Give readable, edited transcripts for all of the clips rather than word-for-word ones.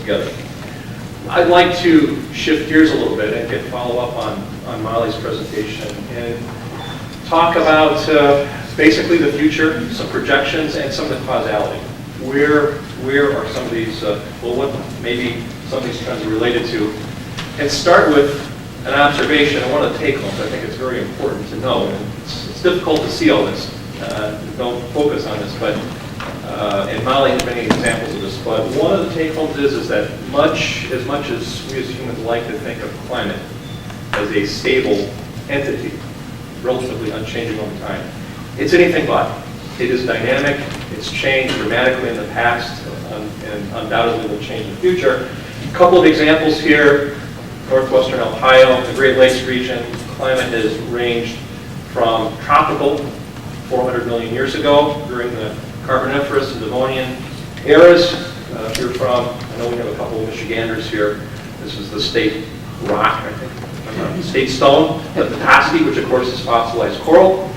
together. I'd like to shift gears a little bit and get follow up on Molly's presentation and talk about basically the future, some projections, and some of the causality. Where are some of these, what maybe some of these trends are related to? And start with an observation, and one of the take-homes I think it's very important to know. And it's difficult to see all this. Don't focus on this, but and Molly has many examples of this. But one of the take-homes is that as much as we as humans like to think of climate as a stable entity, relatively unchanging over time, it's anything but. It is dynamic. It's changed dramatically in the past, and undoubtedly will change in the future. A couple of examples here. Northwestern Ohio, the Great Lakes region, climate has ranged from tropical 400 million years ago during the Carboniferous and Devonian eras. If you're from, I know we have a couple of Michiganders here. This is the state rock, I think, state stone, the Petoskey, which of course is fossilized coral,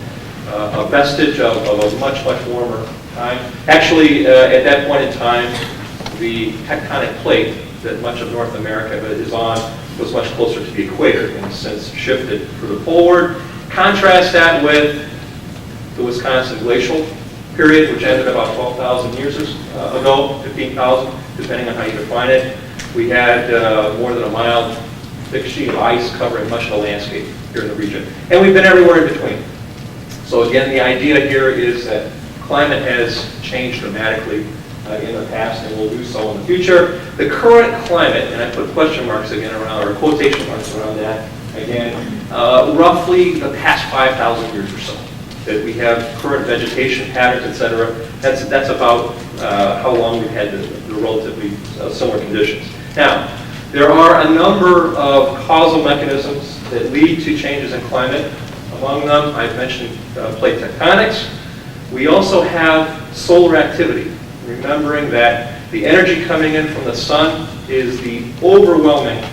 a vestige of a much, much warmer time. Actually, at that point in time, the tectonic plate that much of North America is on was much closer to the equator and has since shifted further poleward. Contrast that with the Wisconsin glacial period, which ended about 12,000 years ago, 15,000, depending on how you define it. We had more than a mile thick sheet of ice covering much of the landscape here in the region. And we've been everywhere in between. So again, the idea here is that climate has changed dramatically in the past and will do so in the future. The current climate, and I put question marks again around, or quotation marks around that, again, roughly the past 5,000 years or so, that we have current vegetation patterns, et cetera. That's about how long we've had the relatively similar conditions. Now, there are a number of causal mechanisms that lead to changes in climate. Among them, I've mentioned plate tectonics. We also have solar activity, remembering that the energy coming in from the sun is the overwhelming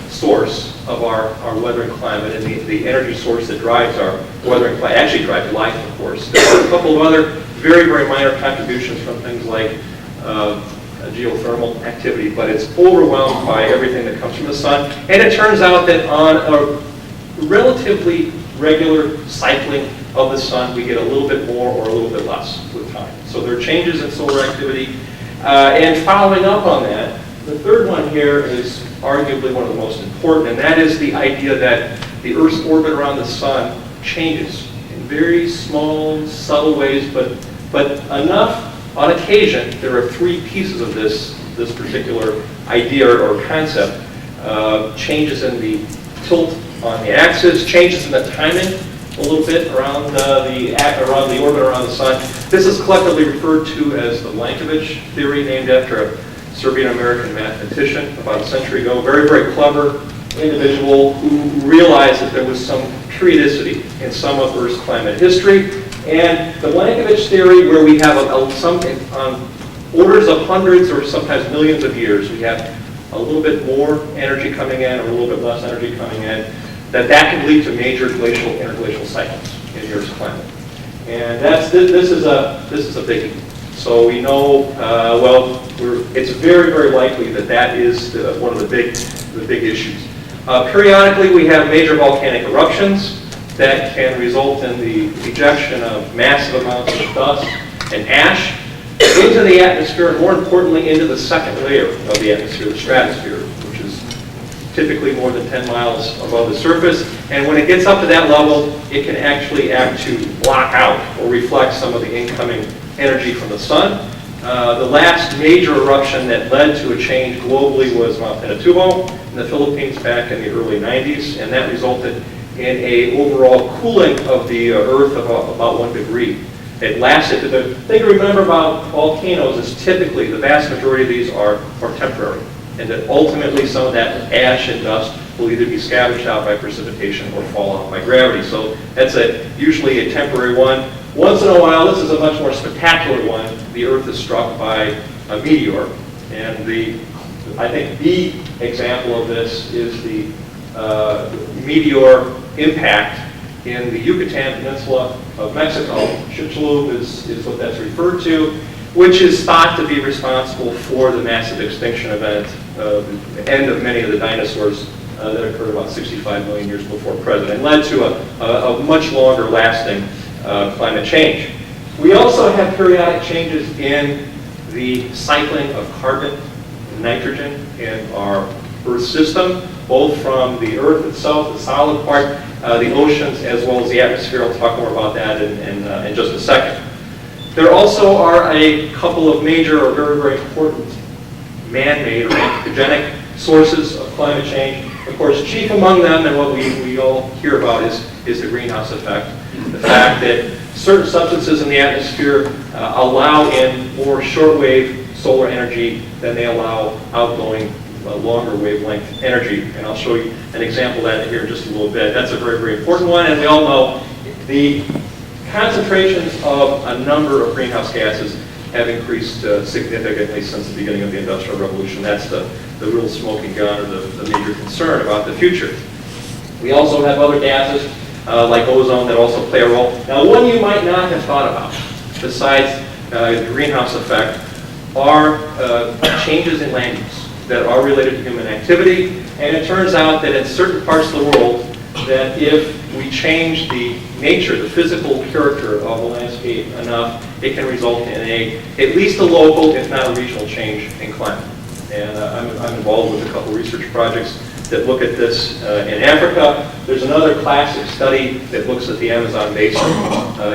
source of our weather and climate, and the energy source that drives our weather and climate, actually drives life, of course. There are a couple of other very, very minor contributions from things like geothermal activity, but it's overwhelmed by everything that comes from the sun. And it turns out that on a relatively regular cycling of the sun, we get a little bit more or a little bit less with time. So there are changes in solar activity. And following up on that, the third one here is arguably one of the most important, and that is the idea that the Earth's orbit around the sun changes in very small, subtle ways, but enough. On occasion, there are three pieces of this particular idea or concept. Changes in the tilt on the axis, changes in the timing a little bit around the orbit around the sun. This is collectively referred to as the Blankovich theory, named after a Serbian-American mathematician about a century ago. Very, very clever individual who realized that there was some periodicity in some of Earth's climate history. And the Blankovich theory, where we have on orders of hundreds or sometimes millions of years, we have a little bit more energy coming in or a little bit less energy coming in, that can lead to major glacial, interglacial cycles in Earth's climate. And this is a biggie. So we know, it's very, very likely that is one of the big issues. Periodically, we have major volcanic eruptions that can result in the ejection of massive amounts of dust and ash into the atmosphere, and more importantly, into the second layer of the atmosphere, the stratosphere, which is typically more than 10 miles above the surface. And when it gets up to that level, it can actually act to block out or reflect some of the incoming energy from the sun. The last major eruption that led to a change globally was Mount Pinatubo in the Philippines back in the early 90s, and that resulted in an overall cooling of the Earth of about 1 degree. It lasted. The thing to remember about volcanoes is typically the vast majority of these are temporary, and that ultimately some of that ash and dust will either be scavenged out by precipitation or fall off by gravity. So that's usually a temporary one. Once in a while, this is a much more spectacular one. The Earth is struck by a meteor, and I think the example of this is the meteor impact in the Yucatan Peninsula of Mexico. Chicxulub is what that's referred to, which is thought to be responsible for the massive extinction event the end of many of the dinosaurs that occurred about 65 million years before present, and led to a much longer lasting climate change. We also have periodic changes in the cycling of carbon and nitrogen in our Earth system, both from the Earth itself, the solid part, the oceans, as well as the atmosphere. I'll talk more about that in just a second. There also are a couple of major or very, very important man-made or anthropogenic sources of climate change. Of course, chief among them, and what we all hear about, is the greenhouse effect. The fact that certain substances in the atmosphere allow in more shortwave solar energy than they allow outgoing longer wavelength energy. And I'll show you an example of that here in just a little bit. That's a very, very important one. And we all know the concentrations of a number of greenhouse gases have increased significantly since the beginning of the Industrial Revolution. That's the real smoking gun, or the major concern about the future. We also have other gases like ozone that also play a role. Now, one you might not have thought about, besides the greenhouse effect, are changes in land use that are related to human activity. And it turns out that in certain parts of the world, that if we change the nature, the physical character of the landscape enough, it can result in at least a local, if not a regional, change in climate. And I'm involved with a couple research projects that look at this in Africa. There's another classic study that looks at the Amazon basin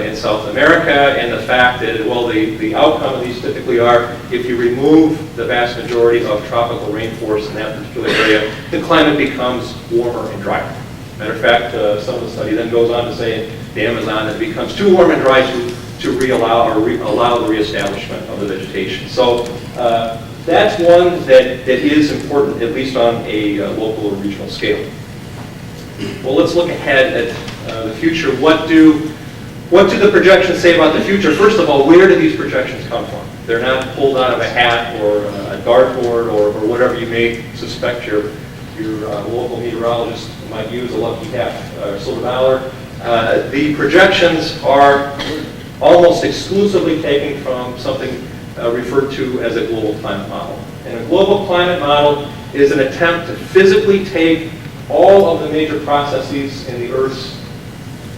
in South America, and the fact that, well, the outcome of these typically are, if you remove the vast majority of tropical rainforests in that particular area, the climate becomes warmer and drier. Matter of fact, some of the study then goes on to say in the Amazon that it becomes too warm and dry to allow the reestablishment of the vegetation. So that's one that is important, at least on a local or regional scale. Well, let's look ahead at the future. What do the projections say about the future? First of all, where do these projections come from? They're not pulled out of a hat or a dartboard or whatever you may suspect your local meteorologist might use, a lucky hat or silver dollar. The projections are almost exclusively taken from something referred to as a global climate model. And a global climate model is an attempt to physically take all of the major processes in the Earth's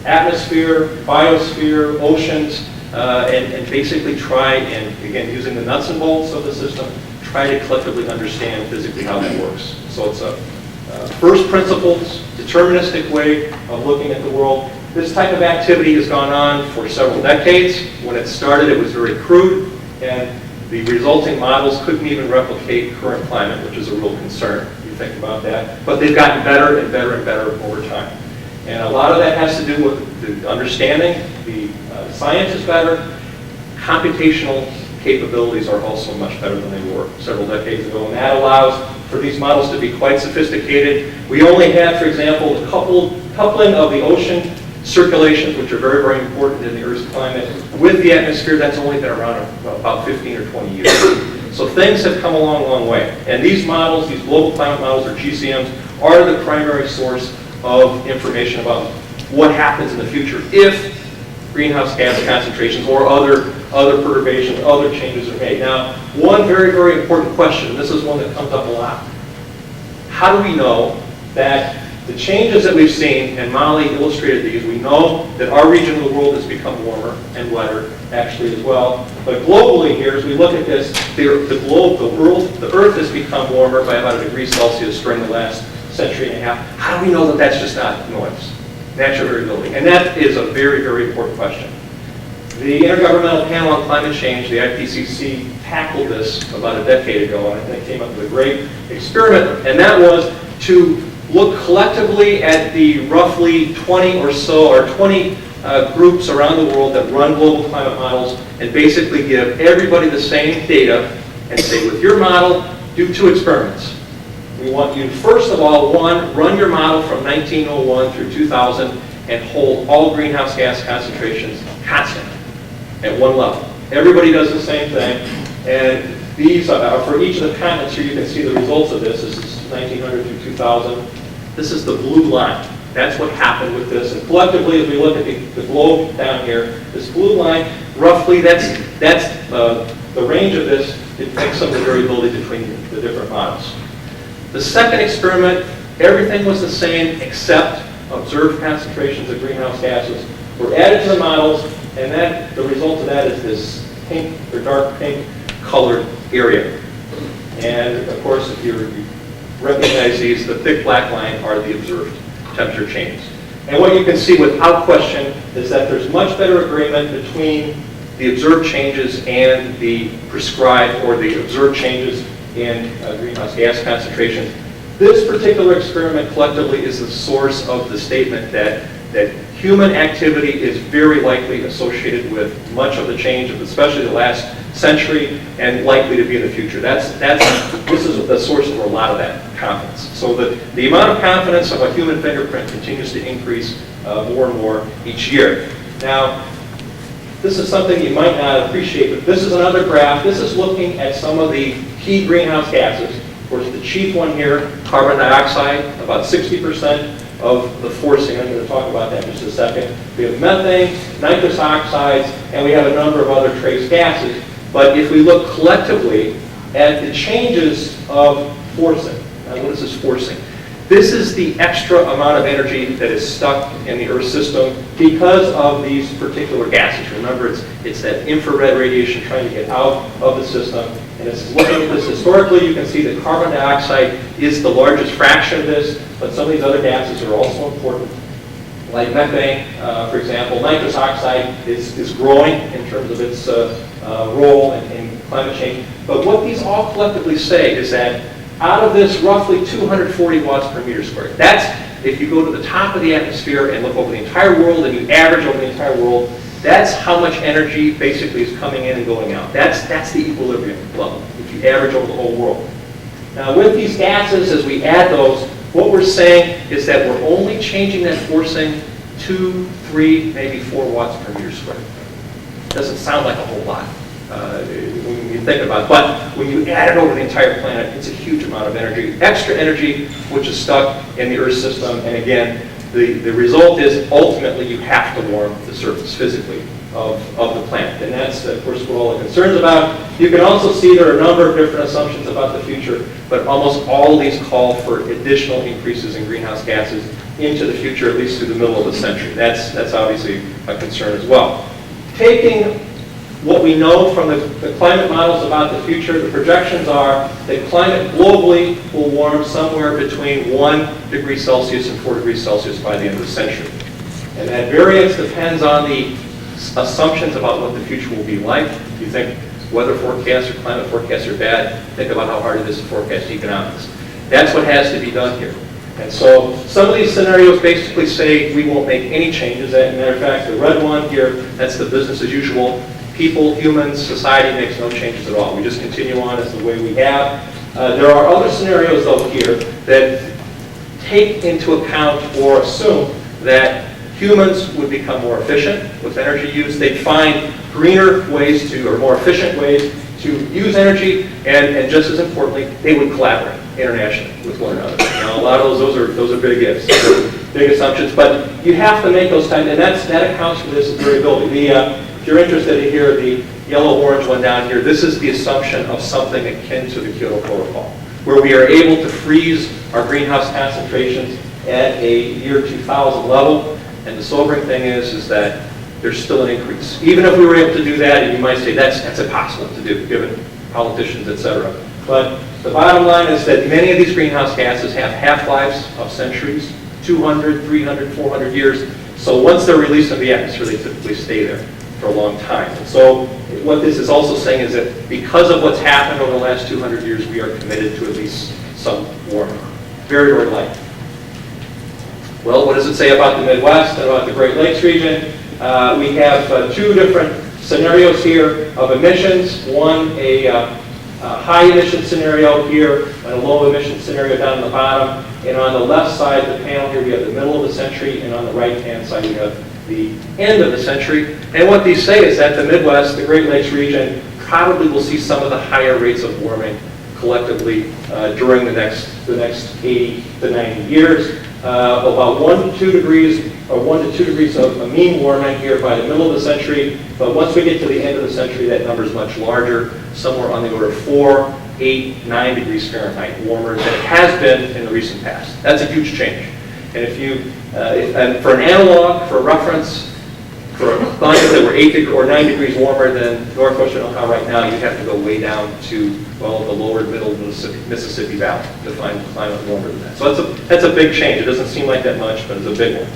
atmosphere, biosphere, oceans, and basically try and, again, using the nuts and bolts of the system, try to collectively understand physically how that works. So it's a first principles, deterministic way of looking at the world. This type of activity has gone on for several decades. When it started, it was very crude, and the resulting models couldn't even replicate current climate, which is a real concern. You think about that. But they've gotten better and better and better over time. And a lot of that has to do with the understanding. The science is better. Computational capabilities are also much better than they were several decades ago. And that allows for these models to be quite sophisticated. We only have, for example, the coupling of the ocean circulations, which are very, very important in the Earth's climate, with the atmosphere. That's only been around about 15 or 20 years. So things have come a long, long way. And these models, these global climate models, or GCMs, are the primary source of information about what happens in the future if greenhouse gas concentrations or other perturbations, other changes are made. Now, one very, very important question, this is one that comes up a lot. How do we know that the changes that we've seen, and Molly illustrated these, we know that our region of the world has become warmer and wetter, actually, as well. But globally here, as we look at this, the globe, the Earth has become warmer by about 1 degree Celsius during the last century and a half. How do we know that that's just not noise? Natural variability. And that is a very, very important question. The Intergovernmental Panel on Climate Change, the IPCC, tackled this about a decade ago, and I think came up with a great experiment, and that was to look collectively at the roughly 20 or so, or 20 groups around the world that run global climate models, and basically give everybody the same data and say, with your model, do 2 experiments. We want you, first of all, one, run your model from 1901 through 2000 and hold all greenhouse gas concentrations constant at one level. Everybody does the same thing, and these are, for each of the continents here, you can see the results of this. This is 1900 through 2000. This is the blue line. That's what happened with this. And collectively, as we look at the globe down here, this blue line, roughly, that's the range of this. It takes some of the variability between the different models. The second experiment, everything was the same except observed concentrations of greenhouse gases were added to the models, and the result of that is this pink or dark pink colored area. And of course, if you recognize these, the thick black line are the observed temperature changes. And what you can see without question is that there's much better agreement between the observed changes and the prescribed or the observed changes in greenhouse gas concentrations. This particular experiment collectively is the source of the statement that human activity is very likely associated with much of the change of especially the last century and likely to be in the future. This is the source of a lot of that confidence. So the amount of confidence of a human fingerprint continues to increase more and more each year. Now, this is something you might not appreciate, but this is another graph. This is looking at some of the key greenhouse gases. Of course, the chief one here, carbon dioxide, about 60% of the forcing. I'm going to talk about that in just a second. We have methane, nitrous oxides, and we have a number of other trace gases. But if we look collectively at the changes of forcing, now what is this forcing? This is the extra amount of energy that is stuck in the Earth's system because of these particular gases. Remember, it's that infrared radiation trying to get out of the system. And it's looking at this historically, you can see that carbon dioxide is the largest fraction of this, but some of these other gases are also important. Like methane, for example, nitrous oxide is growing in terms of its role in climate change. But what these all collectively say is that out of this roughly 240 watts per meter squared, that's if you go to the top of the atmosphere and look over the entire world and you average over the entire world, that's how much energy basically is coming in and going out. That's the equilibrium level if you average over the whole world. Now with these gases, as we add those, what we're saying is that we're only changing that forcing 2, 3, maybe 4 watts per meter squared. Doesn't sound like a whole lot when you think about it, but when you add it over the entire planet, it's a huge amount of energy, extra energy, which is stuck in the Earth system. And again, the result is ultimately you have to warm the surface physically of the planet. And that's, of course, what all the concern's about. You can also see there are a number of different assumptions about the future, but almost all of these call for additional increases in greenhouse gases into the future, at least through the middle of the century. That's obviously a concern as well. Taking what we know from the climate models about the future, the projections are that climate globally will warm somewhere between 1 degree Celsius and 4 degrees Celsius by the end of the century. And that variance depends on the assumptions about what the future will be like. If you think weather forecasts or climate forecasts are bad, think about how hard it is to forecast economics. That's what has to be done here. And so some of these scenarios basically say we won't make any changes. As a matter of fact, the red one here, that's the business as usual. People, humans, society makes no changes at all. We just continue on as the way we have. There are other scenarios, though, here that take into account or assume that humans would become more efficient with energy use. They'd find greener ways to, or more efficient ways to use energy, and just as importantly, they would collaborate internationally with one another. Now, a lot of those are big ifs, big assumptions, but you have to make those kinds, and that accounts for this variability. If you're interested to hear the yellow-orange one down here, this is the assumption of something akin to the Kyoto Protocol, where we are able to freeze our greenhouse concentrations at a year 2000 level. And the sobering thing is that there's still an increase. Even if we were able to do that, and you might say that's impossible to do, given politicians, etc. But the bottom line is that many of these greenhouse gases have half-lives of centuries, 200, 300, 400 years. So once they're released into the atmosphere, they typically stay there for a long time. And so what this is also saying is that because of what's happened over the last 200 years, we are committed to at least some warming. Very, very light. Well, what does it say about the Midwest and about the Great Lakes region? We have 2 different scenarios here of emissions. One, a high emission scenario here, and a low emission scenario down on the bottom. And on the left side of the panel here, we have the middle of the century, and on the right-hand side, we have the end of the century. And what these say is that the Midwest, the Great Lakes region, probably will see some of the higher rates of warming collectively during the next 80 to 90 years. About 1 to 2 degrees, or 1 to 2 degrees of a mean warming here by the middle of the century. But once we get to the end of the century, that number is much larger, somewhere on the order of 4 8, 9 degrees Fahrenheit warmer than it has been in the recent past. That's a huge change. And if you, and for an analog, for a reference, for a climate that were 8 or 9 degrees warmer than northwestern Ohio right now, you'd have to go way down to, well, the lower middle Mississippi Valley to find a climate warmer than that. So that's a big change. It doesn't seem like that much, but it's a big one.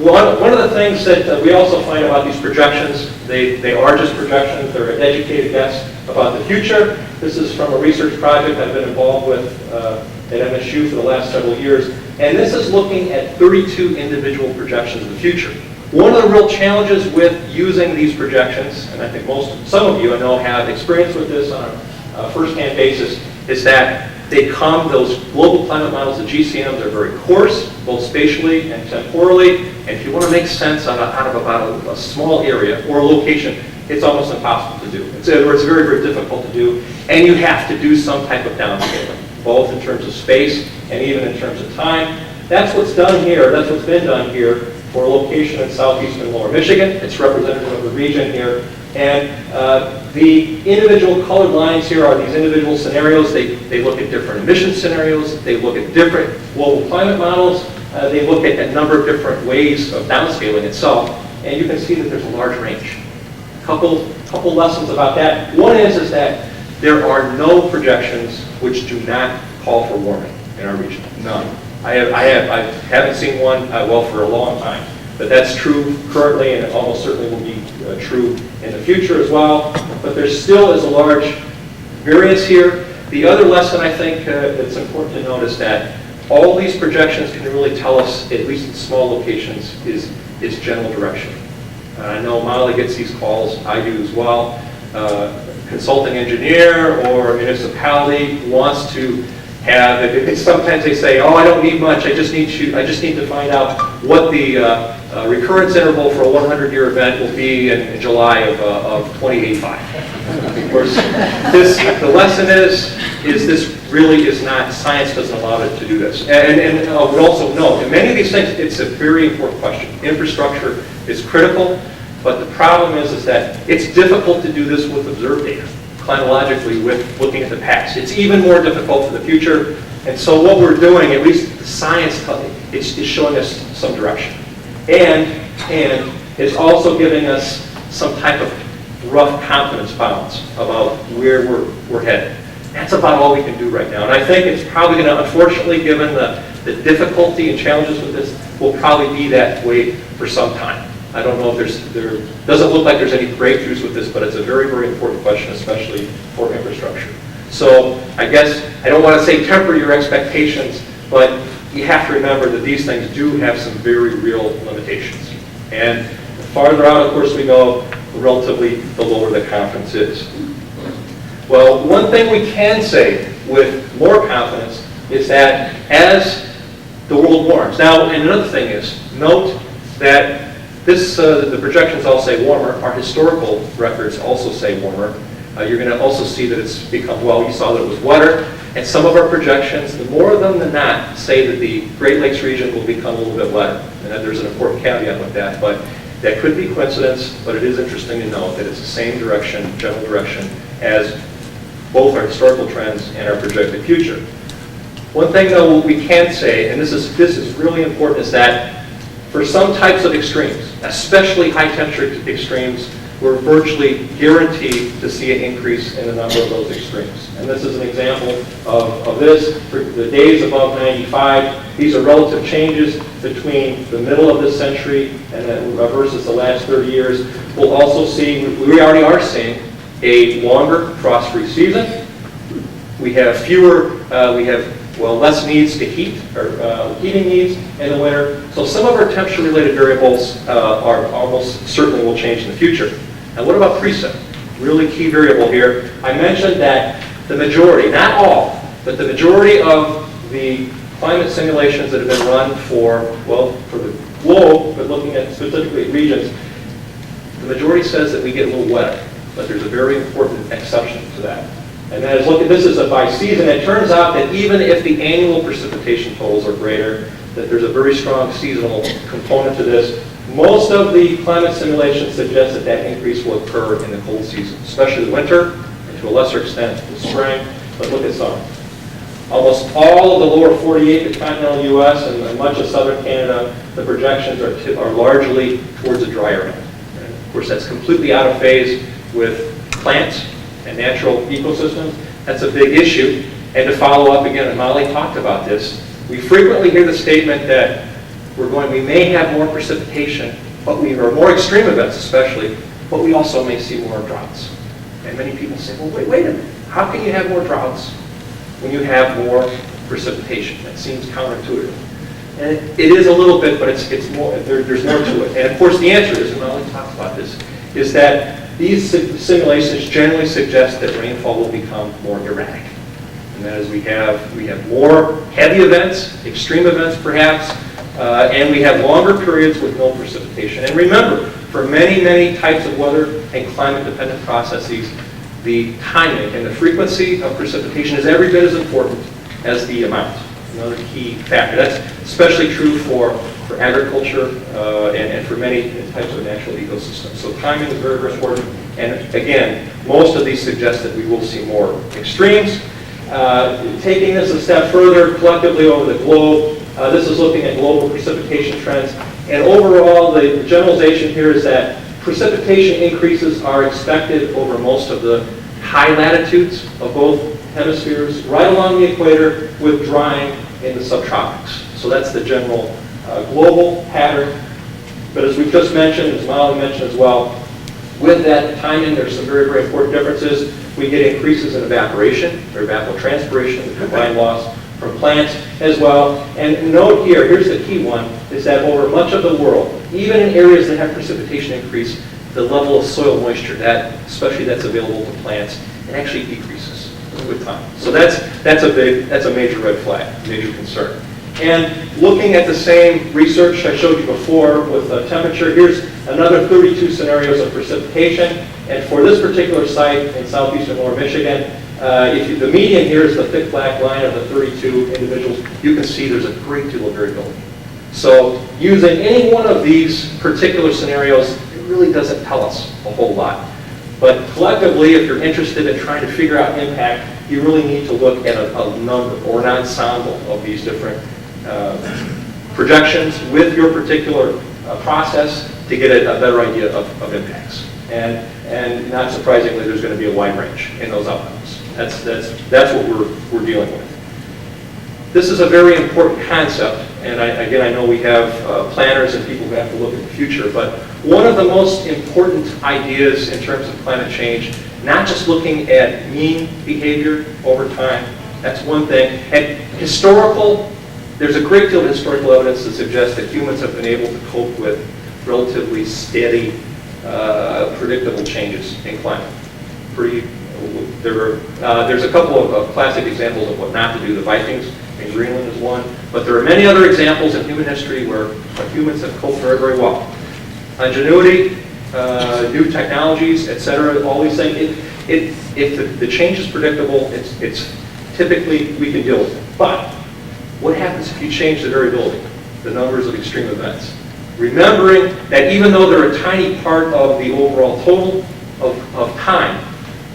One of the things that we also find about these projections, they are just projections. They're an educated guess about the future. This is from a research project I've been involved with at MSU for the last several years. And this is looking at 32 individual projections of the future. One of the real challenges with using these projections, and I think some of you I know have experience with this on a first-hand basis, is that those global climate models, the GCMs, are very coarse, both spatially and temporally, and if you want to make sense out of about a small area or a location, it's almost impossible to do. It's very, very difficult to do, and you have to do some type of downscaling, both in terms of space and even in terms of time. That's what's done here, that's what's been done here for a location in southeastern Lower Michigan. It's representative of the region here. And the individual colored lines here are these individual scenarios. They look at different emission scenarios. They look at different global climate models. They look at a number of different ways of downscaling itself. And you can see that there's a large range. Couple lessons about that. One is that there are no projections which do not call for warming in our region. None. I haven't seen one, well, for a long time. But that's true currently, and it almost certainly will be true in the future as well. But there still is a large variance here. The other lesson I think that's important to note is that all these projections can really tell us, at least in small locations, is general direction. I know Molly gets these calls, I do as well. Consulting engineer or municipality wants to have, sometimes they say, oh, I don't need much, I just need to find out what the recurrence interval for a 100-year event will be in July of 2085. Of course, the lesson is this really is not, science doesn't allow it to do this. And we also know, in many of these things, it's a very important question. Infrastructure is critical, but the problem is that it's difficult to do this with observed data, climatologically, with looking at the past. It's even more difficult for the future. And so what we're doing, at least the science, is showing us some direction. And it's also giving us some type of rough confidence bounds about where we're headed. That's about all we can do right now. And I think it's probably going to, unfortunately, given the difficulty and challenges with this, will probably be that way for some time. I don't know if there doesn't look like there's any breakthroughs with this, but it's a very, very important question, especially for infrastructure. So I guess I don't want to say temper your expectations, but you have to remember that these things do have some very real limitations. And the farther out, of course, we go, relatively the lower the confidence is. Well, one thing we can say with more confidence is that as the world warms. Now, and another thing is, note that the projections all say warmer. Our historical records also say warmer. You're going to also see that it's become, well, you saw that it was wetter. And some of our projections, the more of them than not, say that the Great Lakes region will become a little bit wetter. And there's an important caveat with that. But that could be coincidence, but it is interesting to note that it's the same direction, general direction, as both our historical trends and our projected future. One thing, though, we can say, and this is really important, is that for some types of extremes, especially high-temperature extremes, we're virtually guaranteed to see an increase in the number of those extremes. And this is an example of this. For the days above 95, these are relative changes between the middle of this century and then versus the last 30 years. We'll also see, we already are seeing a longer frost-free season. We have less needs to heat, or heating needs in the winter. So some of our temperature-related variables are almost certainly will change in the future. And what about precip? Really key variable here. I mentioned that the majority, not all, but the majority of the climate simulations that have been run for the globe, but looking at specifically regions, the majority says that we get a little wetter. But there's a very important exception to that. And that is, look at this as a by season. It turns out that even if the annual precipitation totals are greater, that there's a very strong seasonal component to this. Most of the climate simulations suggest that increase will occur in the cold season, especially the winter, in to a lesser extent the spring, but look at summer. Almost all of the lower 48, the continental U.S., and much of southern Canada, the projections are largely towards a drier end. And of course, that's completely out of phase with plants and natural ecosystems. That's a big issue. And to follow up again, and Molly talked about this, we frequently hear the statement that we may have more precipitation, or more extreme events especially, but we also may see more droughts. And many people say, well, wait a minute, how can you have more droughts when you have more precipitation? That seems counterintuitive. And it is a little bit, but it's more, there's more to it. And of course the answer is, and Molly talked about this, is that these simulations generally suggest that rainfall will become more erratic. And that is we have more heavy events, extreme events perhaps, and we have longer periods with no precipitation. And remember, for many, many types of weather and climate-dependent processes, the timing and the frequency of precipitation is every bit as important as the amount. Another key factor. That's especially true for agriculture and for many types of natural ecosystems. So timing is very, very important. And again, most of these suggest that we will see more extremes. Taking this a step further, collectively over the globe, this is looking at global precipitation trends. And overall, the generalization here is that precipitation increases are expected over most of the high latitudes of both hemispheres, right along the equator, with drying in the subtropics. So that's the general global pattern. But as we've just mentioned, as Molly mentioned as well, with that timing, there's some very, very important differences. We get increases in evaporation, or evapotranspiration, the combined loss from plants as well. And note here, here's the key one, is that over much of the world, even in areas that have precipitation increase, the level of soil moisture, especially that's available to plants, it actually decreases with time. So that's a major red flag, major concern. And looking at the same research I showed you before with temperature, here's another 32 scenarios of precipitation. And for this particular site in southeastern lower Michigan, the median here is the thick black line of the 32 individuals. You can see there's a great deal of variability. So using any one of these particular scenarios, it really doesn't tell us a whole lot. But collectively, if you're interested in trying to figure out impact, you really need to look at a number or an ensemble of these different projections with your particular process to get a better idea of impacts. And not surprisingly, there's going to be a wide range in those outcomes. That's what we're dealing with. This is a very important concept, and I know we have planners and people who have to look at the future, but one of the most important ideas in terms of climate change, not just looking at mean behavior over time, that's one thing, and there's a great deal of historical evidence that suggests that humans have been able to cope with relatively steady, predictable changes in climate. There's a couple of classic examples of what not to do. The Vikings in Greenland is one, but there are many other examples in human history where humans have coped very, very well. Ingenuity, new technologies, etc. All these things. If the change is predictable, it's typically we can deal with it. But what happens if you change the variability, the numbers of extreme events? Remembering that even though they're a tiny part of the overall total of time,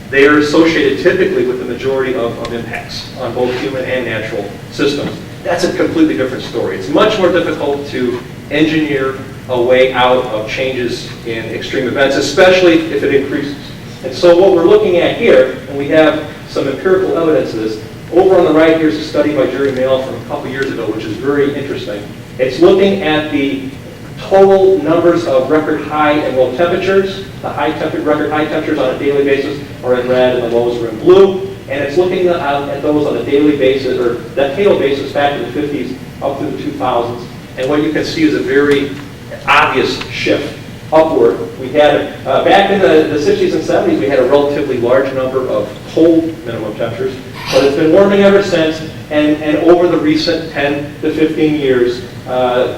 they are associated typically with the majority of impacts on both human and natural systems. That's a completely different story. It's much more difficult to engineer a way out of changes in extreme events, especially if it increases. And so what we're looking at here, and we have some empirical evidence of this, over on the right here's a study by Jerry Mail from a couple years ago, which is very interesting. It's looking at the total numbers of record high and low temperatures. The record high temperatures on a daily basis are in red and the lows are in blue. And it's looking at those on a daily basis, or decadal basis back in the 50s up through the 2000s. And what you can see is a very obvious shift upward. We had, back in the 60s and 70s, we had a relatively large number of cold minimum temperatures, but it's been warming ever since, and over the recent 10 to 15 years,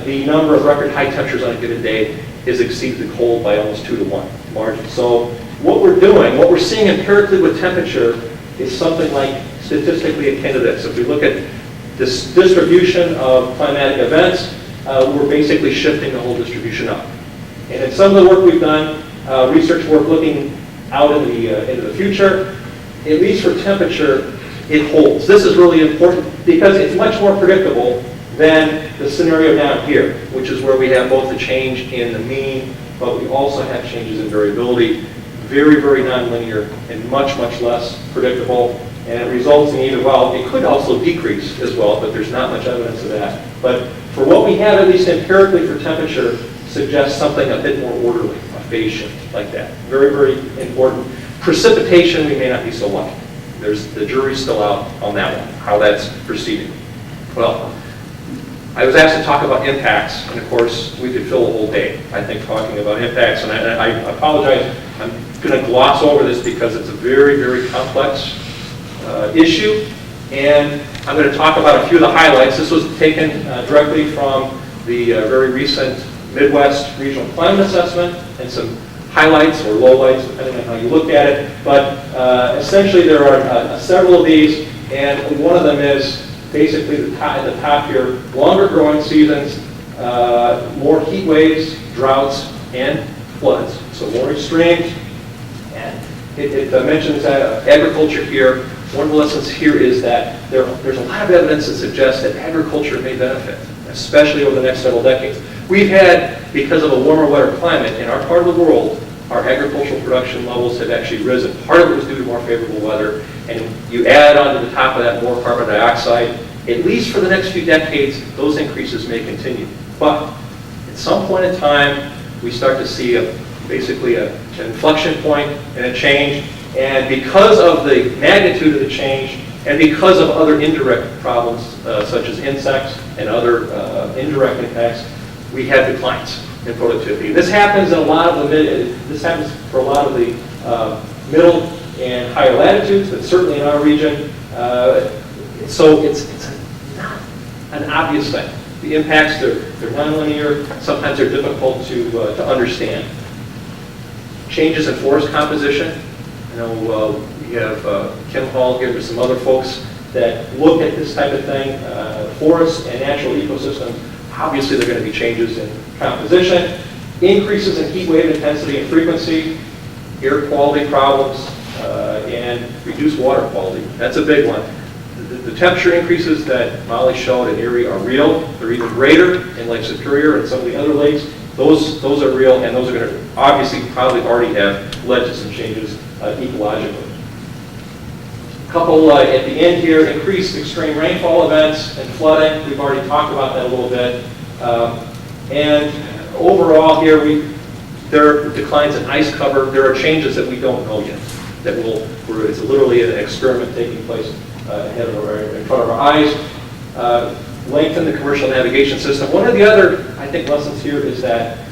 the number of record high temperatures on a given day has exceeded the cold by almost 2 to 1 margin. So what we're seeing empirically with temperature is something like statistically akin to this. If we look at this distribution of climatic events, we're basically shifting the whole distribution up. And in some of the work we've done, research work looking out into the future, at least for temperature, it holds. This is really important because it's much more predictable than the scenario down here, which is where we have both the change in the mean, but we also have changes in variability. Very, very nonlinear and much, much less predictable. And it results in either, well, it could also decrease as well, but there's not much evidence of that. But for what we have, at least empirically for temperature, suggests something a bit more orderly, a phase shift like that. Very, very important. Precipitation, we may not be so lucky. The jury's still out on that one, how that's proceeding. Well, I was asked to talk about impacts, and of course, we could fill a whole day, I think, talking about impacts. And I apologize, I'm going to gloss over this because it's a very, very complex issue. And I'm going to talk about a few of the highlights. This was taken directly from the very recent Midwest Regional Climate Assessment, and some highlights or lowlights, depending on how you look at it. But essentially, there are several of these, and one of them is basically at the top here, longer growing seasons, more heat waves, droughts, and floods. So more extremes. And it mentions agriculture here. One of the lessons here is that there's a lot of evidence that suggests that agriculture may benefit, especially over the next several decades. We've had, because of a warmer, wetter climate in our part of the world, our agricultural production levels have actually risen. Part of it was due to more favorable weather, and you add onto the top of that more carbon dioxide. At least for the next few decades, those increases may continue. But at some point in time, we start to see basically an inflection point and a change. And because of the magnitude of the change, and because of other indirect problems such as insects and other indirect impacts, we have declines in productivity. This happens in a lot of this happens for a lot of the middle and higher latitudes, but certainly in our region. So it's not an obvious thing. The impacts, they're nonlinear. Sometimes they're difficult to understand. Changes in forest composition. I know we have Kim Hall here, there's some other folks that look at this type of thing. Forests and natural ecosystems, obviously there are going to be changes in composition, increases in heat wave intensity and frequency, air quality problems, and reduced water quality. That's a big one. The temperature increases that Molly showed in Erie are real. They're even greater in Lake Superior and some of the other lakes. Those are real, and those are going to obviously probably already have led to some changes ecologically. A couple at the end here, increased extreme rainfall events and flooding. We've already talked about that a little bit. And overall here, there are declines in ice cover. There are changes that we don't know yet. Where it's literally an experiment taking place ahead of in front of our eyes. Lengthen the commercial navigation system. One of the other, I think, lessons here is that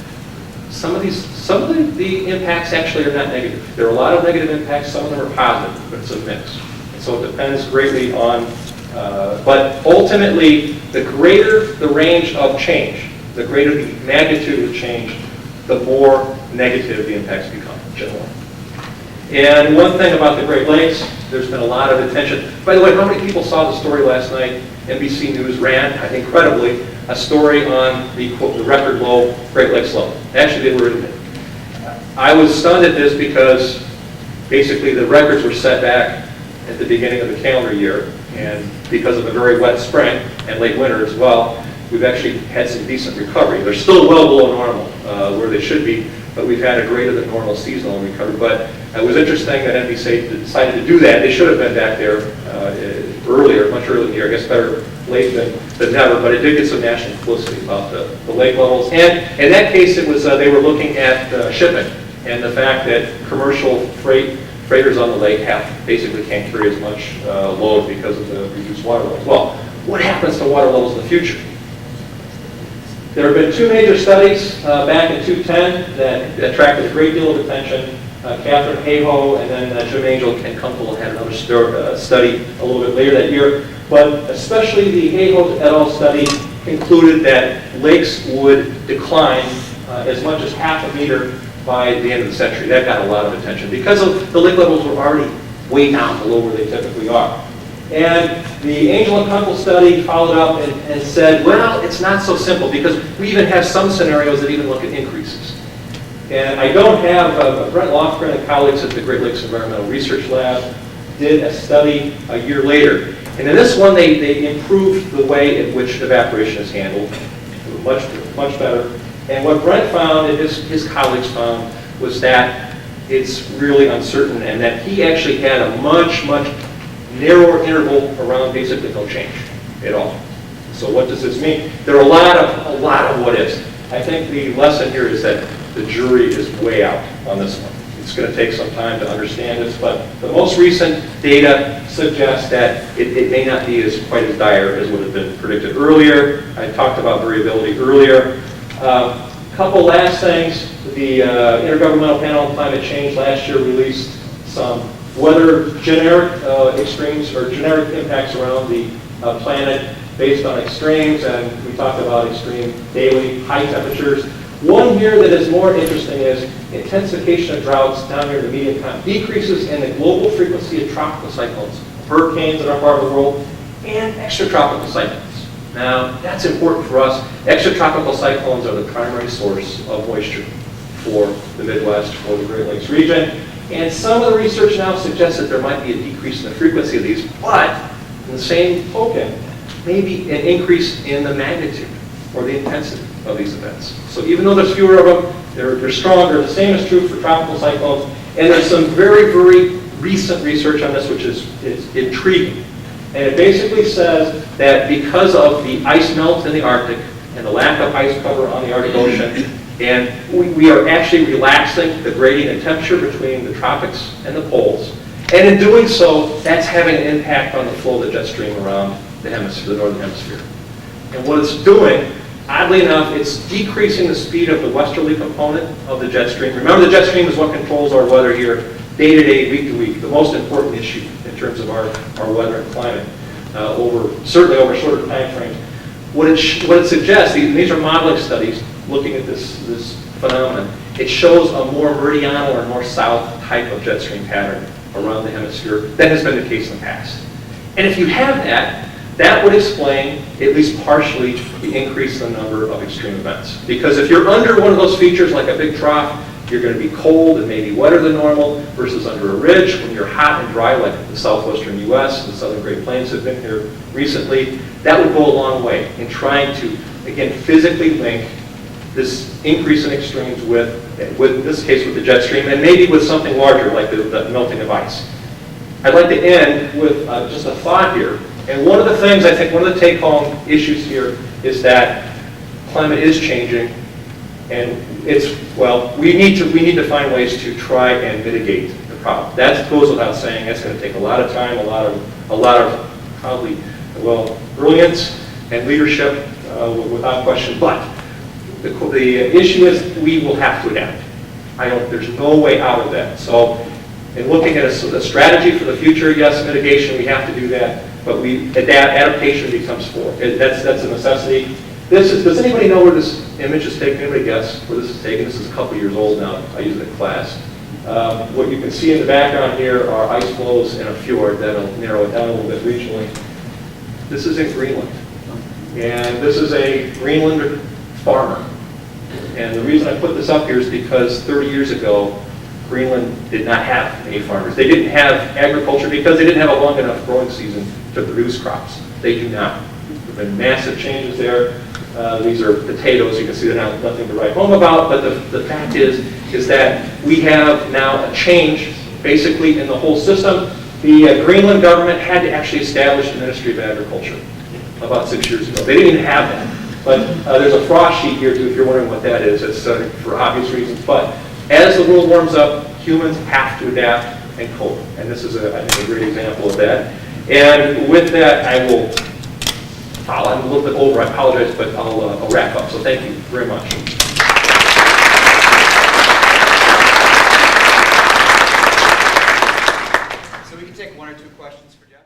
some of the impacts actually are not negative. There are a lot of negative impacts. Some of them are positive, but it's a mix. And so it depends greatly on. But ultimately, the greater the range of change, the greater the magnitude of the change, the more negative the impacts become generally. And one thing about the Great Lakes, there's been a lot of attention. By the way, how many people saw the story last night? NBC News ran, I think credibly, a story on the record low Great Lakes level. Actually, they were. I was stunned at this because basically the records were set back at the beginning of the calendar year, and because of a very wet spring and late winter as well, we've actually had some decent recovery. They're still well below normal where they should be, but we've had a greater than normal seasonal recovery. But it was interesting that NBC decided to do that. They should have been back there earlier, much earlier in the year. I guess better late than never, but it did get some national publicity about the lake levels. And in that case, it was they were looking at shipping and the fact that commercial freighters on the lake basically can't carry as much load because of the reduced water levels. Well, what happens to water levels in the future? There have been two major studies back in 2010 that attracted a great deal of attention. Catherine Hayhoe and then Jim Angel and Kunkel had another study a little bit later that year. But especially the Hayhoe et al. Study concluded that lakes would decline as much as half a meter by the end of the century. That got a lot of attention because the lake levels were already way down below where they typically are. And the Angel and Kunkel study followed up and said, well, it's not so simple because we even have some scenarios that even look at increases. And I don't have Brent Lofgren and colleagues at the Great Lakes Environmental Research Lab did a study a year later. And in this one, they improved the way in which evaporation is handled, much better. And what Brent found and his colleagues found was that it's really uncertain, and that he actually had a much narrower interval around basically no change at all. So what does this mean? There are a lot of what ifs. I think the lesson here is that the jury is way out on this one. It's going to take some time to understand this, but the most recent data suggests that it may not be quite as dire as would have been predicted earlier. I talked about variability earlier. Couple last things. The Intergovernmental Panel on Climate Change last year released some weather generic extremes or generic impacts around the planet based on extremes, and we talked about extreme daily high temperatures. One here that is more interesting is intensification of droughts down here in the medium time, decreases in the global frequency of tropical cyclones, hurricanes in our part of the world, and extratropical cyclones. Now, that's important for us. Extratropical cyclones are the primary source of moisture for the Midwest, for the Great Lakes region. And some of the research now suggests that there might be a decrease in the frequency of these, but in the same token, maybe an increase in the magnitude or the intensity of these events. So even though there's fewer of them, they're stronger. The same is true for tropical cyclones. And there's some very recent research on this, which is intriguing. And it basically says that because of the ice melt in the Arctic and the lack of ice cover on the Arctic Ocean, and we are actually relaxing the gradient in temperature between the tropics and the poles. And in doing so, that's having an impact on the flow of the jet stream around the hemisphere, the northern hemisphere. And what it's doing, oddly enough, it's decreasing the speed of the westerly component of the jet stream. Remember, the jet stream is what controls our weather here, day to day, week to week, the most important issue in terms of our weather and climate, certainly over shorter time frames. What it suggests, these are modeling studies looking at this phenomenon. It shows a more meridional or more south type of jet stream pattern around the hemisphere than has been the case in the past. And if you have that would explain, at least partially, the increase in the number of extreme events. Because if you're under one of those features, like a big trough, you're going to be cold and maybe wetter than normal, versus under a ridge, when you're hot and dry, like the southwestern U.S., the southern Great Plains have been here recently. That would go a long way in trying to, again, physically link this increase in extremes with in this case, with the jet stream, and maybe with something larger, like the melting of ice. I'd like to end with just a thought here. And one of the things, I think, one of the take-home issues here is that climate is changing, and we need to find ways to try and mitigate the problem. That goes without saying. That's going to take a lot of time, a lot of probably, brilliance and leadership, without question. But the issue is we will have to adapt. There's no way out of that. So, in looking at a strategy for the future, yes, mitigation, we have to do that. But adaptation becomes for. That's a necessity. Does anybody know where this image is taken? Anybody guess where this is taken? This is a couple years old now. I use it in class. What you can see in the background here are ice flows in a fjord. That'll narrow it down a little bit regionally. This is in Greenland. And this is a Greenland farmer. And the reason I put this up here is because 30 years ago, Greenland did not have any farmers. They didn't have agriculture because they didn't have a long enough growing season to produce crops. They do now. There have been massive changes there. These are potatoes. You can see they're nothing to write home about, but the fact is that we have now a change basically in the whole system. The Greenland government had to actually establish the Ministry of Agriculture about 6 years ago. They didn't even have that. But there's a frost sheet here too, if you're wondering what that is. It's for obvious reasons. But as the world warms up, humans have to adapt and cope. And this is, I think, a great example of that. And with that, I'm a little bit over, I apologize, but I'll wrap up. So thank you very much. So we can take one or two questions for Jeff.